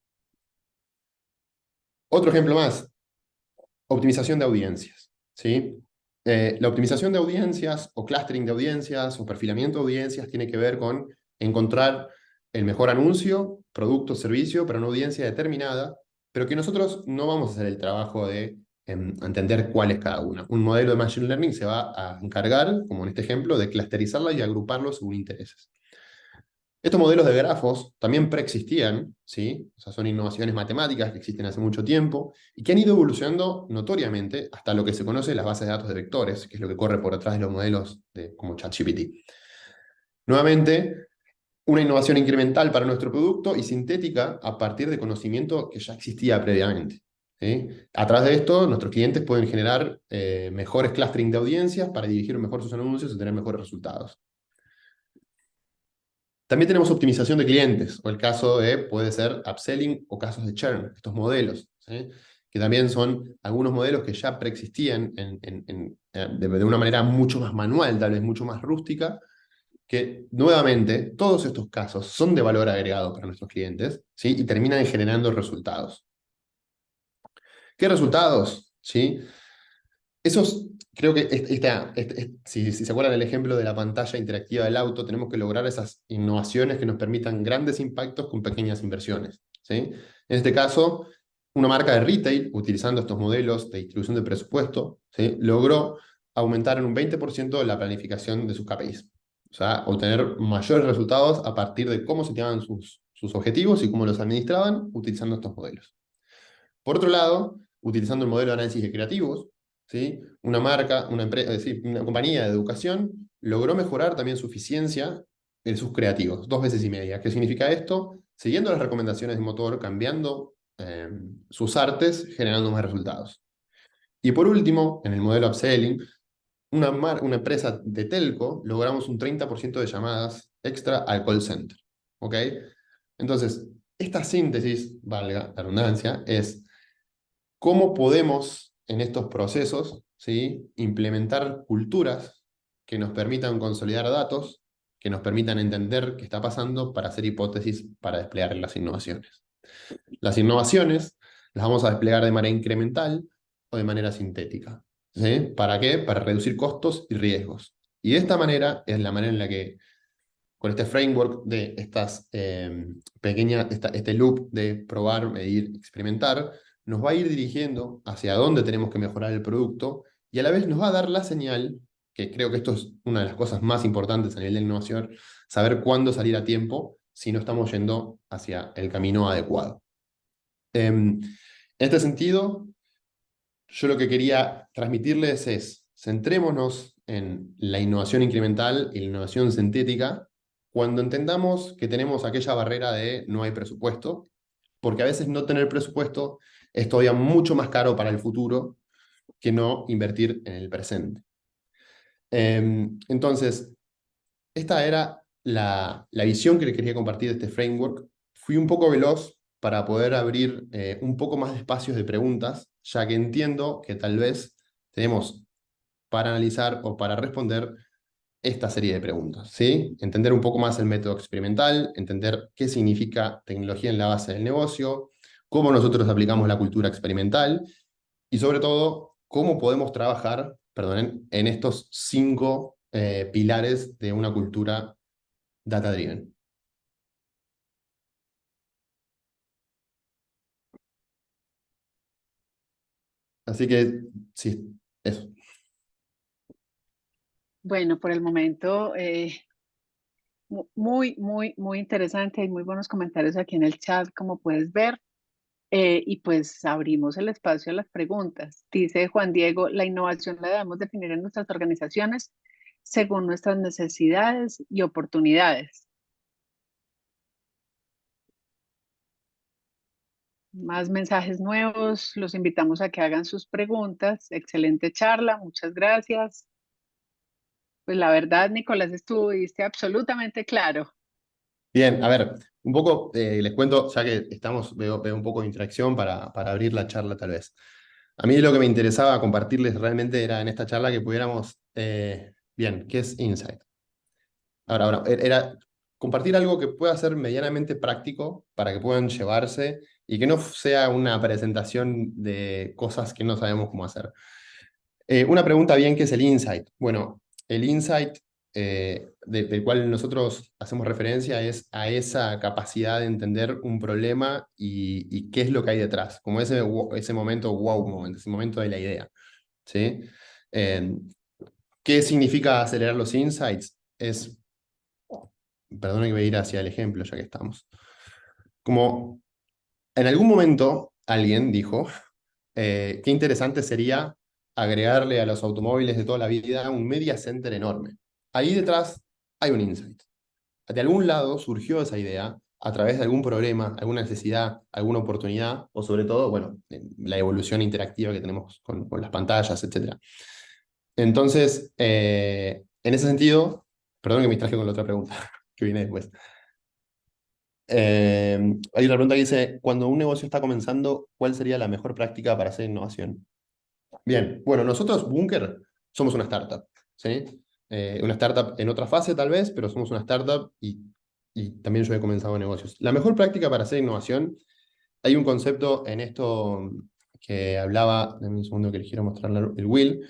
Otro ejemplo más, optimización de audiencias, ¿sí? La optimización de audiencias o clustering de audiencias o perfilamiento de audiencias tiene que ver con encontrar el mejor anuncio, producto, servicio para una audiencia determinada, pero que nosotros no vamos a hacer el trabajo de entender cuál es cada una. Un modelo de Machine Learning se va a encargar, como en este ejemplo, de clusterizarla y agruparlo según intereses. Estos modelos de grafos también preexistían, ¿sí? O sea, son innovaciones matemáticas que existen hace mucho tiempo y que han ido evolucionando notoriamente hasta lo que se conoce las bases de datos de vectores, que es lo que corre por detrás de los modelos como ChatGPT. Nuevamente, una innovación incremental para nuestro producto y sintética a partir de conocimiento que ya existía previamente, ¿sí? A través de esto, nuestros clientes pueden generar mejores clustering de audiencias para dirigir mejor sus anuncios y tener mejores resultados. También tenemos optimización de clientes, o el caso de, puede ser upselling o casos de churn, estos modelos, ¿sí? Que también son algunos modelos que ya preexistían de una manera mucho más manual, tal vez mucho más rústica, que nuevamente todos estos casos son de valor agregado para nuestros clientes, ¿sí? Y terminan generando resultados. ¿Qué resultados? ¿Sí? Esos, creo que si se acuerdan del ejemplo de la pantalla interactiva del auto, tenemos que lograr esas innovaciones que nos permitan grandes impactos con pequeñas inversiones, ¿sí? En este caso, una marca de retail, utilizando estos modelos de distribución de presupuesto, ¿sí? Logró aumentar en un 20% la planificación de sus KPIs. O sea, obtener mayores resultados a partir de cómo se tenían sus objetivos y cómo los administraban utilizando estos modelos. Por otro lado, utilizando el modelo de análisis de creativos, ¿sí? Una marca, una empresa, es decir, una compañía de educación logró mejorar también su eficiencia en sus creativos, 2,5 veces. ¿Qué significa esto? Siguiendo las recomendaciones de motor, cambiando sus artes, generando más resultados. Y por último, en el modelo upselling, una empresa de telco, logramos un 30% de llamadas extra al call center. ¿Ok? Entonces, esta síntesis, valga la redundancia, es cómo podemos en estos procesos, ¿sí? Implementar culturas que nos permitan consolidar datos, que nos permitan entender qué está pasando para hacer hipótesis para desplegar las innovaciones. Las innovaciones las vamos a desplegar de manera incremental o de manera sintética. ¿Sí? ¿Para qué? Para reducir costos y riesgos. Y de esta manera es la manera en la que, con este framework de estas este loop de probar, medir, experimentar, nos va a ir dirigiendo hacia dónde tenemos que mejorar el producto y a la vez nos va a dar la señal, que creo que esto es una de las cosas más importantes a nivel de innovación, saber cuándo salir a tiempo si no estamos yendo hacia el camino adecuado. En este sentido, yo lo que quería transmitirles es, centrémonos en la innovación incremental y la innovación sintética cuando entendamos que tenemos aquella barrera de no hay presupuesto, porque a veces no tener presupuesto es todavía mucho más caro para el futuro que no invertir en el presente. Entonces, esta era la visión que les quería compartir de este framework. Fui un poco veloz para poder abrir un poco más de espacios de preguntas, ya que entiendo que tal vez tenemos para analizar o para responder esta serie de preguntas, ¿sí? Entender un poco más el método experimental, entender qué significa tecnología en la base del negocio, cómo nosotros aplicamos la cultura experimental y sobre todo, cómo podemos trabajar, perdonen, en estos 5 pilares de una cultura data-driven. Así que, sí, eso. Bueno, por el momento, muy interesante. Hay muy buenos comentarios aquí en el chat, como puedes ver. Y pues abrimos el espacio a las preguntas. Dice Juan Diego, la innovación la debemos definir en nuestras organizaciones según nuestras necesidades y oportunidades. Más mensajes nuevos, los invitamos a que hagan sus preguntas. Excelente charla, muchas gracias. Pues la verdad, Nicolás, estuviste absolutamente claro. Bien, a ver, un poco les cuento, ya que veo un poco de interacción para abrir la charla tal vez. A mí lo que me interesaba compartirles realmente era en esta charla que pudiéramos, bien, ¿qué es Insight? Ahora, era compartir algo que pueda ser medianamente práctico para que puedan llevarse y que no sea una presentación de cosas que no sabemos cómo hacer. Una pregunta bien, ¿qué es el insight? Bueno, el insight del cual nosotros hacemos referencia es a esa capacidad de entender un problema y qué es lo que hay detrás, como ese momento wow moment, ese momento de la idea, ¿sí? Eh, ¿Qué significa acelerar los insights? Es perdona que voy a ir hacia el ejemplo, ya que estamos. Como en algún momento alguien dijo, qué interesante sería agregarle a los automóviles de toda la vida un media center enorme. Ahí detrás hay un insight. De algún lado surgió esa idea a través de algún problema, alguna necesidad, alguna oportunidad, o sobre todo, bueno, la evolución interactiva que tenemos con las pantallas, etcétera. Entonces, en ese sentido, perdón que me distraje con la otra pregunta que viene después. Hay una pregunta que dice, cuando un negocio está comenzando, ¿cuál sería la mejor práctica para hacer innovación? Bien, bueno, nosotros, Bunker, somos una startup, ¿sí? Una startup en otra fase tal vez, pero somos una startup y también yo he comenzado negocios. La mejor práctica para hacer innovación, hay un concepto en esto que hablaba, en un segundo que les quiero mostrar el Will,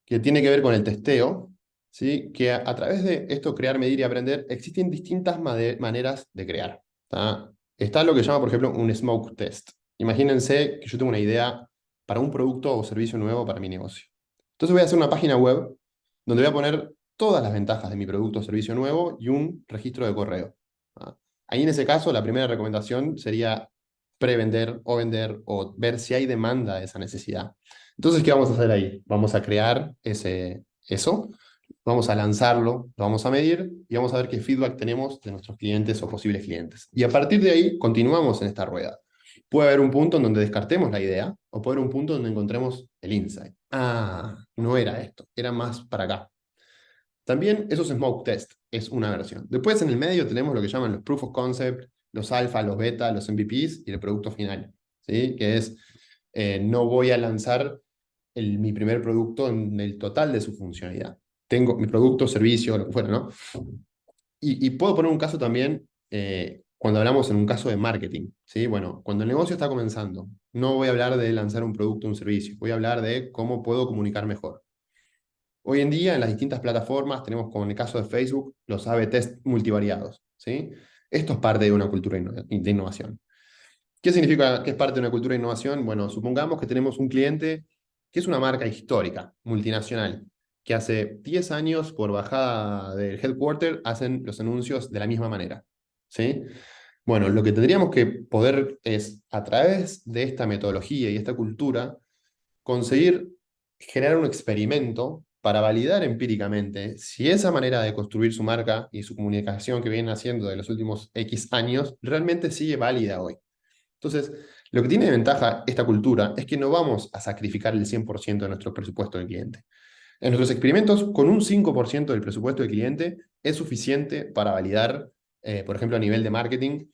que tiene que ver con el testeo, ¿sí? Que a través de esto, crear, medir y aprender, existen distintas maneras de crear. ¿Tá? Está lo que llama, por ejemplo, un smoke test. Imagínense que yo tengo una idea para un producto o servicio nuevo para mi negocio. Entonces voy a hacer una página web donde voy a poner todas las ventajas de mi producto o servicio nuevo y un registro de correo. ¿Tá? Ahí en ese caso, la primera recomendación sería prevender o vender o ver si hay demanda de esa necesidad. Entonces, ¿qué vamos a hacer ahí? Vamos a crear eso, vamos a lanzarlo, lo vamos a medir y vamos a ver qué feedback tenemos de nuestros clientes o posibles clientes. Y a partir de ahí, continuamos en esta rueda. Puede haber un punto en donde descartemos la idea o puede haber un punto donde encontremos el insight. Ah, no era esto, era más para acá. También esos smoke test es una versión. Después en el medio tenemos lo que llaman los proof of concept, los alfa, los beta, los MVPs y el producto final. ¿Sí? Que es, no voy a lanzar mi primer producto en el total de su funcionalidad. Tengo mi producto, servicio, lo que fuera, ¿no? Y puedo poner un caso también cuando hablamos en un caso de marketing, ¿sí? Bueno, cuando el negocio está comenzando, no voy a hablar de lanzar un producto o un servicio, voy a hablar de cómo puedo comunicar mejor. Hoy en día, en las distintas plataformas, tenemos, como en el caso de Facebook, los A/B test multivariados, ¿sí? Esto es parte de una cultura de innovación. ¿Qué significa que es parte de una cultura de innovación? Bueno, supongamos que tenemos un cliente que es una marca histórica, multinacional, que hace 10 años, por bajada del headquarter, hacen los anuncios de la misma manera, ¿sí? Bueno, lo que tendríamos que poder es, a través de esta metodología y esta cultura, conseguir generar un experimento para validar empíricamente si esa manera de construir su marca y su comunicación que vienen haciendo de los últimos X años realmente sigue válida hoy. Entonces, lo que tiene de ventaja esta cultura es que no vamos a sacrificar el 100% de nuestro presupuesto del cliente. En nuestros experimentos, con un 5% del presupuesto del cliente es suficiente para validar, por ejemplo, a nivel de marketing,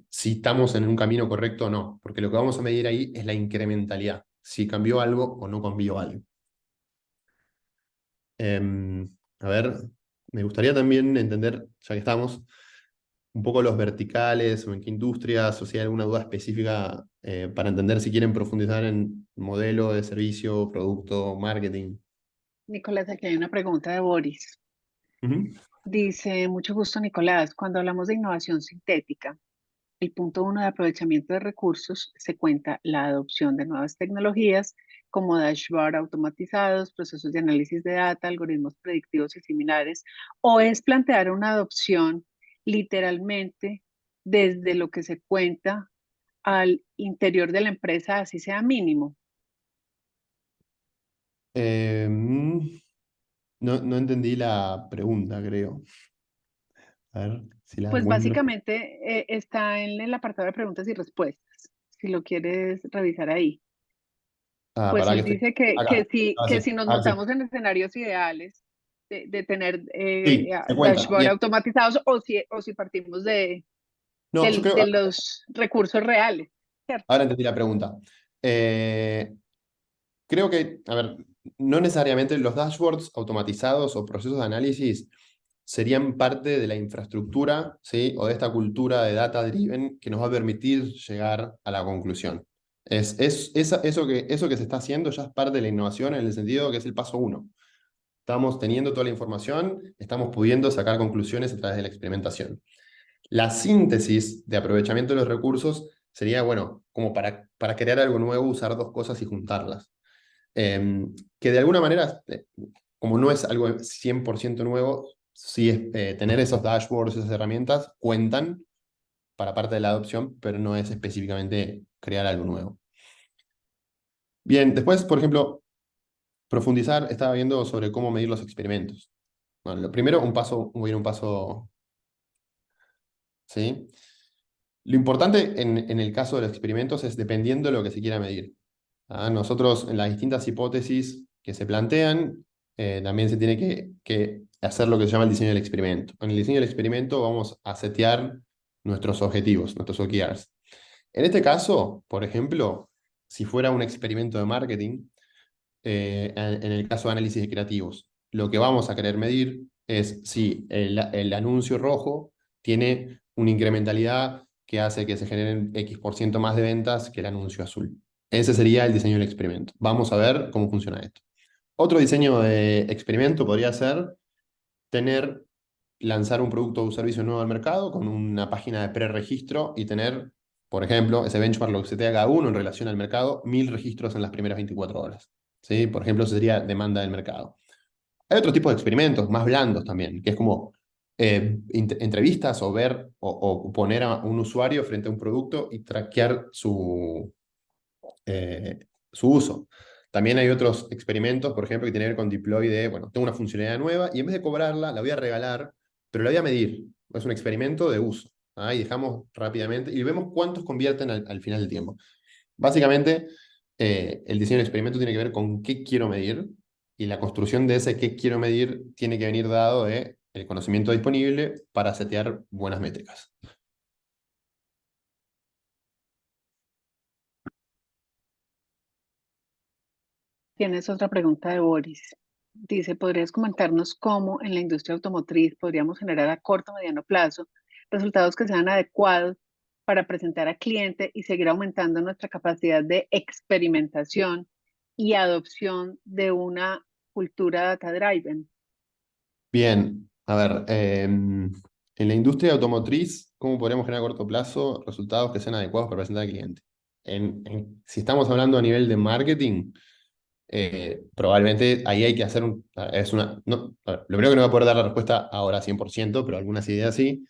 si estamos en un camino correcto o no, porque lo que vamos a medir ahí es la incrementalidad, si cambió algo o no cambió algo. A ver, me gustaría también entender, ya que estamos, un poco los verticales o en qué industrias, o si hay alguna duda específica para entender si quieren profundizar en modelo de servicio, producto, marketing. Nicolás, aquí hay una pregunta de Boris. Ujú. Dice, mucho gusto, Nicolás. Cuando hablamos de innovación sintética, el punto uno de aprovechamiento de recursos se cuenta la adopción de nuevas tecnologías como dashboard automatizados, procesos de análisis de data, algoritmos predictivos y similares, o es plantear una adopción literalmente desde lo que se cuenta al interior de la empresa, así sea mínimo. No entendí la pregunta, creo. A ver si la Pues encuentro. básicamente está en el apartado de preguntas y respuestas, si lo quieres revisar ahí. Ah, Pues para que él esté dice que, acá. Ah, que sí. si nos Ah, sí. montamos en escenarios ideales de tener Sí, se cuenta. dashboard Bien. automatizados o si partimos No, yo creo. de los recursos reales, ¿cierto? Ahora entendí la pregunta. Eh, Creo que, a ver, no necesariamente los dashboards automatizados o procesos de análisis serían parte de la infraestructura, ¿sí? O de esta cultura de data driven que nos va a permitir llegar a la conclusión. Eso que se está haciendo ya es parte de la innovación en el sentido que es el paso uno. Estamos teniendo toda la información, estamos pudiendo sacar conclusiones a través de la experimentación. La síntesis de aprovechamiento de los recursos sería, bueno, como para crear algo nuevo, usar dos cosas y juntarlas. Que de alguna manera, como no es algo 100% nuevo, sí, tener esos dashboards, esas herramientas, cuentan para parte de la adopción, pero no es específicamente crear algo nuevo. Bien, después, por ejemplo, profundizar, estaba viendo sobre cómo medir los experimentos. Bueno, lo primero, voy a ir un paso, ¿sí? Lo importante en el caso de los experimentos es dependiendo de lo que se quiera medir. Nosotros, en las distintas hipótesis que se plantean, también se tiene que hacer lo que se llama el diseño del experimento. En el diseño del experimento vamos a setear nuestros objetivos, nuestros OKRs. En este caso, por ejemplo, si fuera un experimento de marketing, en el caso de análisis de creativos, lo que vamos a querer medir es si el anuncio rojo tiene una incrementalidad que hace que se generen X% más de ventas que el anuncio azul. Ese sería el diseño del experimento. Vamos a ver cómo funciona esto. Otro diseño de experimento podría ser lanzar un producto o un servicio nuevo al mercado con una página de preregistro y tener, por ejemplo, ese benchmark lo que se te haga uno en relación al mercado, 1000 registros en las primeras 24 horas. ¿Sí? Por ejemplo, eso sería demanda del mercado. Hay otro tipo de experimentos más blandos también, que es como entrevistas o ver o poner a un usuario frente a un producto y traquear eh, su uso. También hay otros experimentos, por ejemplo, que tienen que ver con deploy de, bueno, tengo una funcionalidad nueva y en vez de cobrarla, la voy a regalar, pero la voy a medir. Es un experimento de uso. Y dejamos rápidamente y vemos cuántos convierten al final del tiempo. Básicamente, el diseño del experimento tiene que ver con qué quiero medir y la construcción de ese qué quiero medir tiene que venir dado de el conocimiento disponible para setear buenas métricas. Tienes otra pregunta de Boris. Dice, ¿podrías comentarnos cómo en la industria automotriz podríamos generar a corto o mediano plazo resultados que sean adecuados para presentar al cliente y seguir aumentando nuestra capacidad de experimentación y adopción de una cultura data-driven? Bien, a ver, en la industria automotriz, ¿cómo podríamos generar a corto plazo resultados que sean adecuados para presentar al cliente? Si estamos hablando a nivel de marketing, probablemente ahí hay que hacer a ver, lo primero que no voy a poder dar la respuesta ahora 100%, pero algunas ideas sí,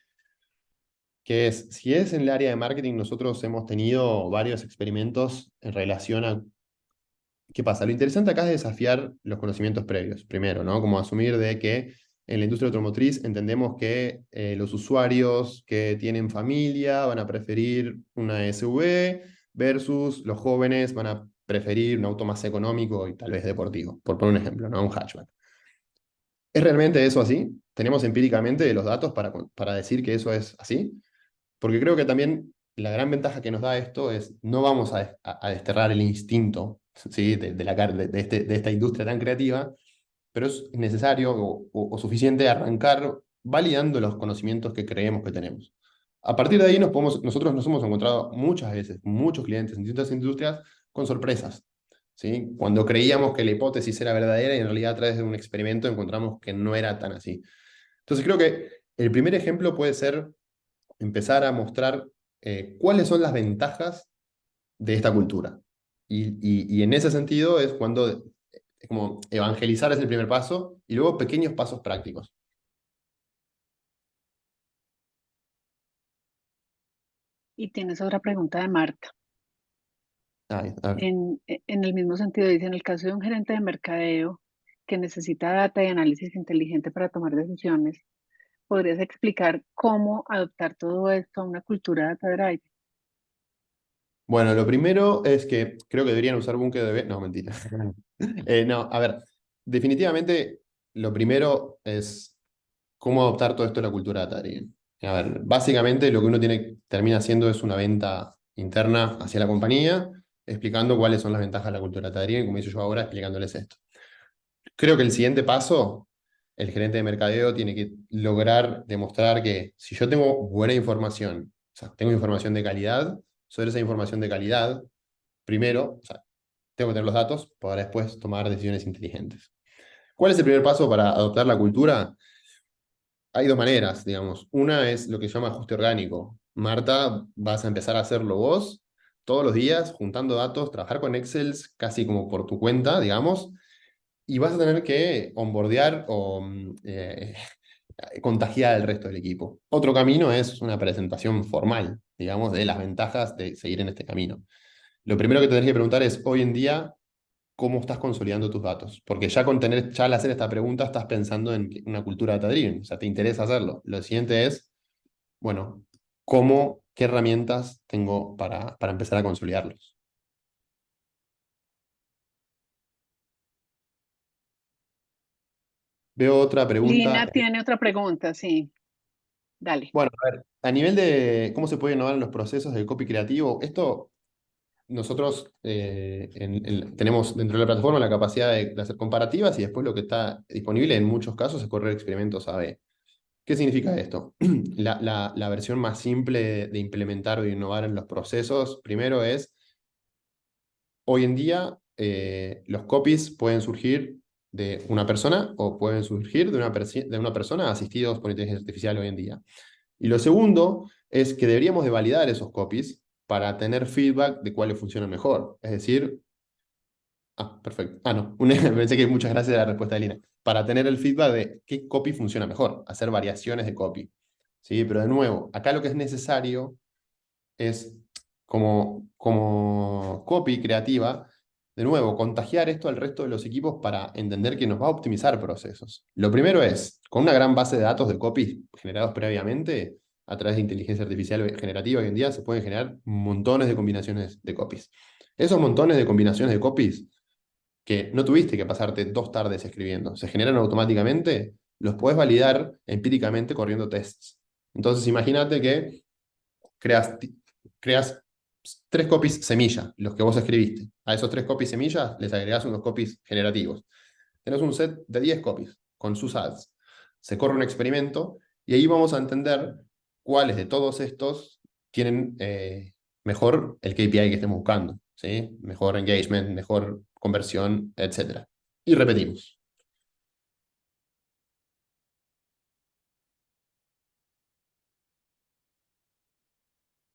que es, si es en el área de marketing, nosotros hemos tenido varios experimentos en relación a ¿qué pasa? Lo interesante acá es desafiar los conocimientos previos, primero, ¿no? Como asumir de que en la industria automotriz entendemos que los usuarios que tienen familia van a preferir una SUV versus los jóvenes van a preferir un auto más económico y tal vez deportivo, por poner un ejemplo, ¿no? Un hatchback. ¿Es realmente eso así? ¿Tenemos empíricamente los datos para decir que eso es así? Porque creo que también la gran ventaja que nos da esto es no vamos a desterrar el instinto, ¿sí? de esta industria tan creativa, pero es necesario o suficiente arrancar validando los conocimientos que creemos que tenemos. A partir de ahí nosotros nos hemos encontrado muchas veces, muchos clientes en distintas industrias con sorpresas. ¿Sí? Cuando creíamos que la hipótesis era verdadera y en realidad a través de un experimento encontramos que no era tan así. Entonces creo que el primer ejemplo puede ser empezar a mostrar cuáles son las ventajas de esta cultura. Y en ese sentido es cuando, es como evangelizar es el primer paso y luego pequeños pasos prácticos. Y tienes otra pregunta de Marta. A ver. En el mismo sentido, dice, en el caso de un gerente de mercadeo que necesita data y análisis inteligente para tomar decisiones, ¿podrías explicar cómo adoptar todo esto a una cultura data drive? Bueno, lo primero es que creo que deberían usar búnker de... No, mentira. No, a ver, definitivamente lo primero es cómo adoptar todo esto a la cultura data-driven. A ver, básicamente lo que uno termina haciendo es una venta interna hacia la compañía, explicando cuáles son las ventajas de la cultura data-driven, como hice yo ahora, explicándoles esto. Creo que el siguiente paso, el gerente de mercadeo tiene que lograr demostrar que si yo tengo buena información, o sea, tengo información de calidad, sobre esa información de calidad, primero, o sea, tengo que tener los datos para después tomar decisiones inteligentes. ¿Cuál es el primer paso para adoptar la cultura? Hay dos maneras, digamos. Una es lo que se llama ajuste orgánico. Marta, vas a empezar a hacerlo vos todos los días, juntando datos, trabajar con Excel casi como por tu cuenta, digamos, y vas a tener que onboardear o contagiar al resto del equipo. Otro camino es una presentación formal, digamos, de las ventajas de seguir en este camino. Lo primero que tendrás que preguntar es, hoy en día, ¿cómo estás consolidando tus datos? Porque ya al hacer esta pregunta estás pensando en una cultura data-driven, o sea, te interesa hacerlo. Lo siguiente es, bueno, ¿qué herramientas tengo para empezar a consolidarlos? Veo otra pregunta. Lina tiene otra pregunta, sí, dale. Bueno, a ver, a nivel de cómo se puede innovar en los procesos del copy creativo, esto nosotros tenemos dentro de la plataforma la capacidad de hacer comparativas y después lo que está disponible en muchos casos es correr experimentos A/B. ¿Qué significa esto? La versión más simple de implementar o de innovar en los procesos, primero es, hoy en día los copies pueden surgir de una persona o pueden surgir de una persona asistidos por inteligencia artificial hoy en día. Y lo segundo es que deberíamos de validar esos copies para tener feedback de cuáles funcionan mejor. Es decir, perfecto. No, pensé que muchas gracias a la respuesta de Lina. Para tener el feedback de qué copy funciona mejor, hacer variaciones de copy. ¿Sí? Pero de nuevo, acá lo que es necesario es, como copy creativa, de nuevo, contagiar esto al resto de los equipos para entender que nos va a optimizar procesos. Lo primero es, con una gran base de datos de copies generados previamente, a través de inteligencia artificial generativa hoy en día, se pueden generar montones de combinaciones de copies. Esos montones de combinaciones de copies que no tuviste que pasarte 2 tardes escribiendo, se generan automáticamente, los puedes validar empíricamente corriendo tests. Entonces imagínate que creas, creas 3 copies semilla, los que vos escribiste. A esos 3 copies semillas les agregás unos copies generativos. Tenés un set de 10 copies con sus ads. Se corre un experimento y ahí vamos a entender cuáles de todos estos tienen mejor el KPI que estemos buscando. ¿Sí? Mejor engagement, mejor conversión, etc. Y repetimos.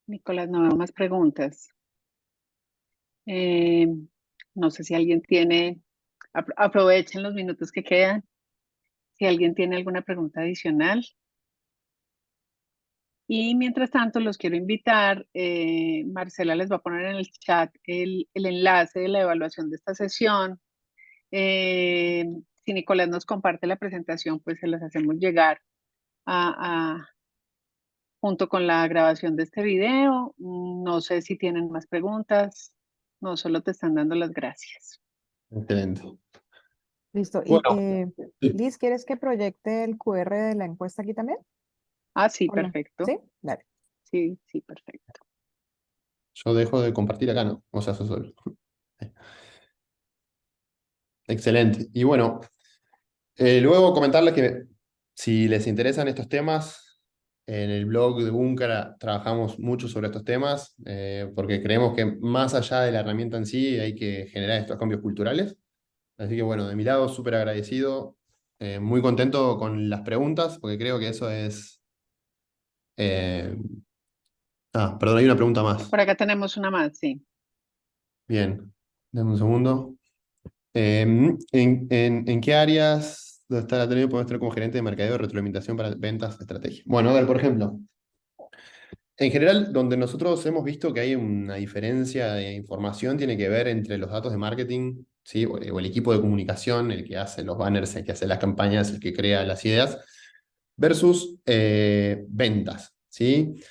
Nicolás, no veo más preguntas. Eh, no sé si alguien tiene, aprovechen los minutos que quedan. Si alguien tiene alguna pregunta adicional. Y mientras tanto, los quiero invitar. Marcela les va a poner en el chat el enlace de la evaluación de esta sesión. Eh, si Nicolás nos comparte la presentación, pues se las hacemos llegar junto con la grabación de este video. No sé si tienen más preguntas. No, solo te están dando las gracias. Excelente. Listo. Y Bueno, sí, Liz, ¿quieres que proyecte el QR de la encuesta aquí también? Ah, sí, ¿O no? perfecto. ¿Sí? Dale. Sí, sí, perfecto. yo dejo de compartir acá, ¿no? O sea, eso solo. Excelente. Y bueno, luego comentarles que si les interesan estos temas, en el blog de Búncara trabajamos mucho sobre estos temas, porque creemos que más allá de la herramienta en sí hay que generar estos cambios culturales. Así que bueno, de mi lado, súper agradecido, muy contento con las preguntas, porque creo que eso es... eh, perdón, hay una pregunta más. Por acá tenemos una más, sí. Bien, dame un segundo. ¿En qué áreas donde está la tele podemos estar como gerente de mercadeo, retroalimentación para ventas, estrategia? Bueno, a ver, por ejemplo, en general, donde nosotros hemos visto que hay una diferencia de información, tiene que ver entre los datos de marketing, ¿sí? O el equipo de comunicación, el que hace los banners, el que hace las campañas, el que crea las ideas, versus ventas, ¿sí?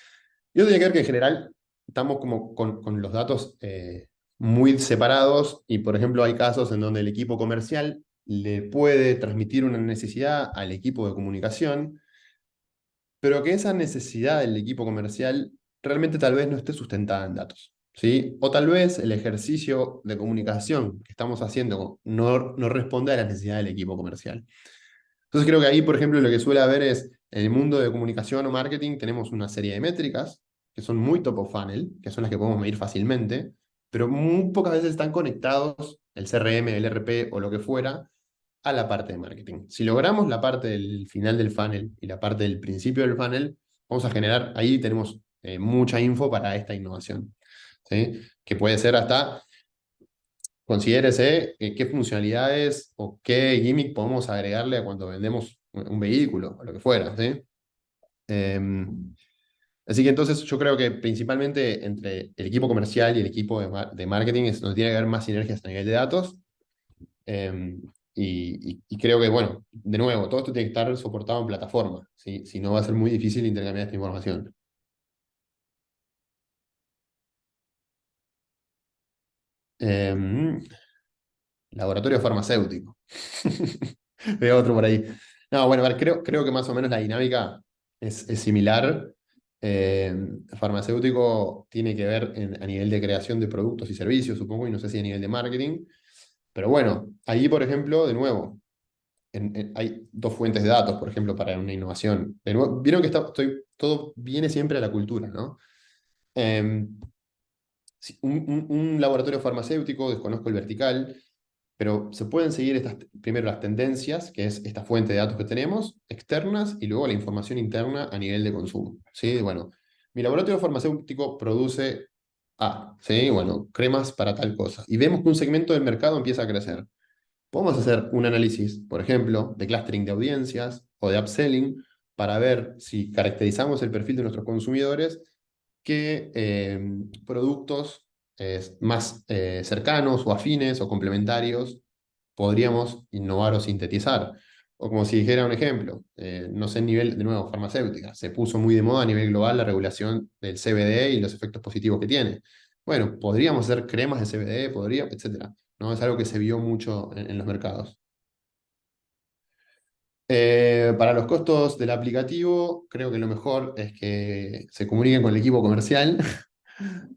Yo diría que ver que en general estamos como con los datos muy separados y, por ejemplo, hay casos en donde el equipo comercial le puede transmitir una necesidad al equipo de comunicación, pero que esa necesidad del equipo comercial realmente tal vez no esté sustentada en datos, ¿sí? O tal vez el ejercicio de comunicación que estamos haciendo no responde a las necesidades del equipo comercial. Entonces creo que ahí, por ejemplo, lo que suele haber es, en el mundo de comunicación o marketing, tenemos una serie de métricas que son muy top of funnel, que son las que podemos medir fácilmente, pero muy pocas veces están conectados, el CRM, el RP o lo que fuera, a la parte de marketing. Si logramos la parte del final del funnel y la parte del principio del funnel, vamos a generar, ahí tenemos mucha info para esta innovación, ¿sí? Que puede ser hasta, considérese qué funcionalidades o qué gimmick podemos agregarle a cuando vendemos un vehículo o lo que fuera, ¿sí? Em, Así que entonces yo creo que principalmente entre el equipo comercial y el equipo de marketing es donde tiene que haber más sinergias a nivel de datos. em, y creo que, bueno, de nuevo, todo esto tiene que estar soportado en plataforma, ¿sí? Si no va a ser muy difícil intercambiar esta información. Em, Laboratorio farmacéutico. Veo otro por ahí. No, bueno, a ver, creo que más o menos la dinámica es similar. Eh, Farmacéutico tiene que ver a nivel de creación de productos y servicios, supongo, y no sé si a nivel de marketing. Pero bueno, ahí, por ejemplo, de nuevo, hay dos fuentes de datos, por ejemplo, para una innovación. De nuevo, vieron que todo viene siempre a la cultura, ¿no? Eh, un laboratorio farmacéutico, desconozco el vertical, pero se pueden seguir primero las tendencias, que es esta fuente de datos que tenemos, externas, y luego la información interna a nivel de consumo. ¿Sí? Bueno, mi laboratorio farmacéutico produce A, ¿sí? Bueno, cremas para tal cosa. Y vemos que un segmento del mercado empieza a crecer. Podemos hacer un análisis, por ejemplo, de clustering de audiencias o de upselling para ver si caracterizamos el perfil de nuestros consumidores, qué productos más cercanos o afines o complementarios podríamos innovar o sintetizar. O como si dijera un ejemplo, no sé, en nivel, de nuevo, farmacéutica, se puso muy de moda a nivel global la regulación del CBD y los efectos positivos que tiene. Bueno, podríamos hacer cremas de CBD, etcétera. ¿No? Es algo que se vio mucho en los mercados. Para los costos del aplicativo, creo que lo mejor es que se comuniquen con el equipo comercial.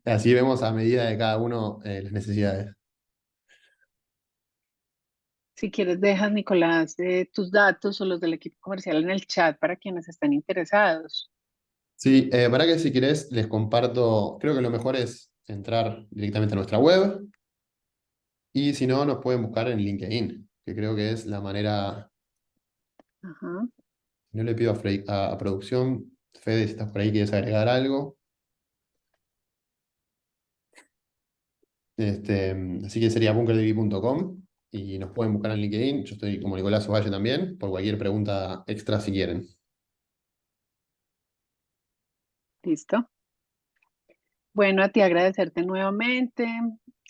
Así vemos a medida de cada uno las necesidades. Si quieres, dejas, Nicolás, tus datos o los del equipo comercial en el chat para quienes estén interesados. Sí, para que si querés les comparto, creo que lo mejor es entrar directamente a nuestra web y si no nos pueden buscar en LinkedIn, que creo que es la manera, Ajá. no le pido a producción, Fede, si estás por ahí quieres agregar algo. Así que sería bunkerdb.com y nos pueden buscar en LinkedIn. Yo estoy como Nicolás Ovalle también, por cualquier pregunta extra si quieren. Listo. Bueno, a ti agradecerte nuevamente,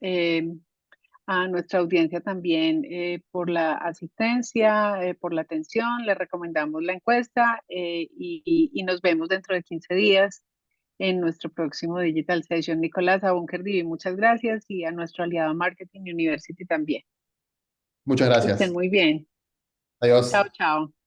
eh, a nuestra audiencia también por la asistencia, por la atención. Les recomendamos la encuesta y nos vemos dentro de 15 días en nuestro próximo Digital Session. Nicolás, a BunkerDB, muchas gracias y a nuestro aliado Marketing University también. Muchas Que estén gracias. muy bien. Adiós. Chao, chao.